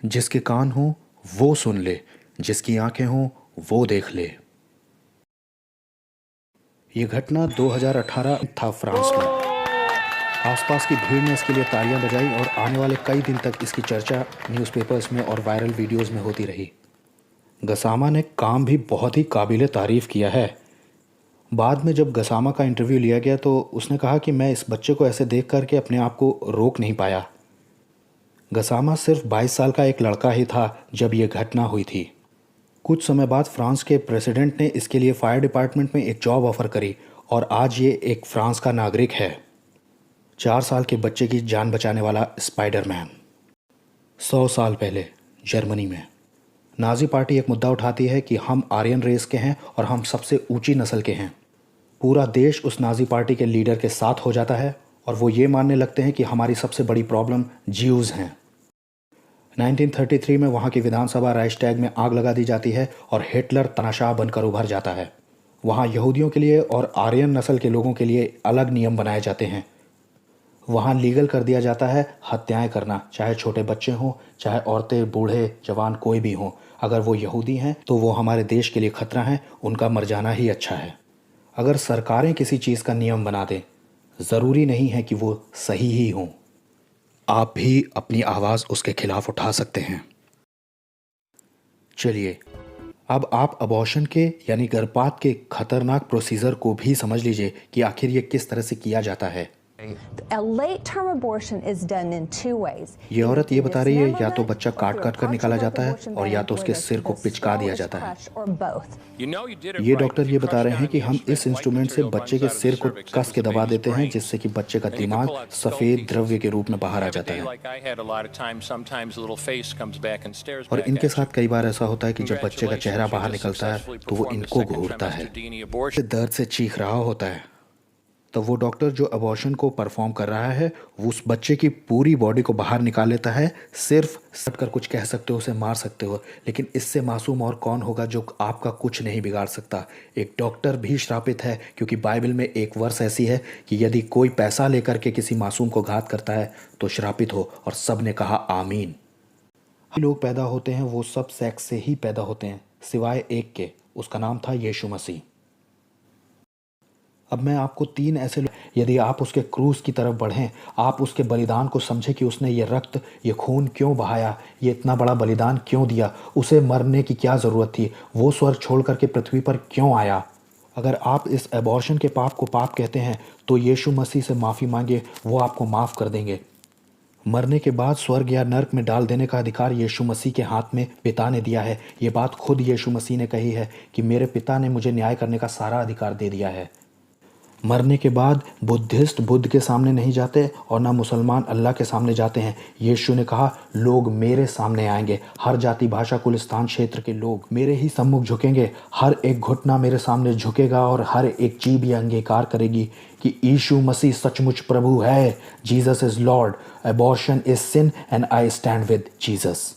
जिसके कान हों वो सुन ले, जिसकी आंखें हों वो देख ले। ये घटना 2018 था फ्रांस में। आसपास की भीड़ ने इसके लिए तालियां बजाई और आने वाले कई दिन तक इसकी चर्चा न्यूज़पेपर्स में और वायरल वीडियोस में होती रही। गसामा ने काम भी बहुत ही काबिले तारीफ़ किया है। बाद में जब गसामा का इंटरव्यू लिया गया तो उसने कहा कि मैं इस बच्चे को ऐसे देख करके अपने आप को रोक नहीं पाया। गसामा सिर्फ 22 साल का एक लड़का ही था जब यह घटना हुई थी। कुछ समय बाद फ्रांस के प्रेसिडेंट ने इसके लिए फायर डिपार्टमेंट में एक जॉब ऑफर करी और आज ये एक फ्रांस का नागरिक है। 4 साल के बच्चे की जान बचाने वाला स्पाइडरमैन। 100 साल पहले जर्मनी में नाजी पार्टी एक मुद्दा उठाती है कि हम आर्यन रेस के हैं और हम सबसे ऊंची नस्ल के हैं। पूरा देश उस नाजी पार्टी के लीडर के साथ हो जाता है और वो ये मानने लगते हैं कि हमारी सबसे बड़ी प्रॉब्लम ज्यूज़ हैं। 1933 में वहाँ की विधानसभा राइक्सटैग में आग लगा दी जाती है और हिटलर तनाशाह बनकर उभर जाता है। वहाँ यहूदियों के लिए और आर्यन नस्ल के लोगों के लिए अलग नियम बनाए जाते हैं। वहाँ लीगल कर दिया जाता है हत्याएं करना, चाहे छोटे बच्चे हों, चाहे औरतें, बूढ़े, जवान कोई भी हों। अगर वो यहूदी हैं तो वो हमारे देश के लिए खतरा हैं, उनका मर जाना ही अच्छा है। अगर सरकारें किसी चीज़ का नियम बना दें, ज़रूरी नहीं है कि वो सही ही हों। आप भी अपनी आवाज़ उसके खिलाफ उठा सकते हैं। चलिए अब आप अबॉर्शन के यानी गर्भपात के खतरनाक प्रोसीजर को भी समझ लीजिए कि आखिर ये किस तरह से किया जाता है। A late-term abortion is done in 2 ways. ये औरत ये बता रही है या तो बच्चा काट काट कर निकाला जाता है और या तो उसके सिर को पिचका दिया जाता है। ये डॉक्टर ये बता रहे हैं कि हम इस इंस्ट्रूमेंट से बच्चे के सिर को कस के दबा देते हैं जिससे कि बच्चे का दिमाग सफ़ेद द्रव्य के रूप में बाहर आ जाता है। और इनके साथ कई बार ऐसा होता है कि जब बच्चे का चेहरा बाहर निकलता है तो वो इनको घूरता है, दर्द से चीख रहा होता है। तो वो डॉक्टर जो अबॉर्शन को परफॉर्म कर रहा है वो उस बच्चे की पूरी बॉडी को बाहर निकाल लेता है। सिर्फ सट कर कुछ कह सकते हो, उसे मार सकते हो, लेकिन इससे मासूम और कौन होगा जो आपका कुछ नहीं बिगाड़ सकता। एक डॉक्टर भी श्रापित है क्योंकि बाइबल में एक वर्स ऐसी है कि यदि कोई पैसा लेकर के किसी मासूम को घात करता है तो श्रापित हो, और सब ने कहा आमीन। लोग पैदा होते हैं वो सब सेक्स से ही पैदा होते हैं सिवाय एक के, उसका नाम था यीशु मसीह। अब मैं आपको 3 ऐसे लोग, यदि आप उसके क्रूस की तरफ बढ़ें, आप उसके बलिदान को समझें कि उसने ये रक्त, ये खून क्यों बहाया, ये इतना बड़ा बलिदान क्यों दिया, उसे मरने की क्या ज़रूरत थी, वो स्वर्ग छोड़ करके पृथ्वी पर क्यों आया। अगर आप इस एबॉर्शन के पाप को पाप कहते हैं तो यीशु मसीह से माफ़ी मांगे, वो आपको माफ़ कर देंगे। मरने के बाद स्वर्ग या नर्क में डाल देने का अधिकार यीशु मसीह के हाथ में पिता ने दिया है। ये बात खुद यीशु मसीह ने कही है कि मेरे पिता ने मुझे न्याय करने का सारा अधिकार दे दिया है। मरने के बाद बुद्धिस्ट बुद्ध के सामने नहीं जाते और ना मुसलमान अल्लाह के सामने जाते हैं। यीशु ने कहा लोग मेरे सामने आएंगे, हर जाति भाषा कुल स्थान क्षेत्र के लोग मेरे ही सम्मुख झुकेंगे। हर एक घुटना मेरे सामने झुकेगा और हर एक जीभ ये अंगीकार करेगी कि यीशु मसीह सचमुच प्रभु है। Jesus is lord, abortion is sin and I stand with Jesus.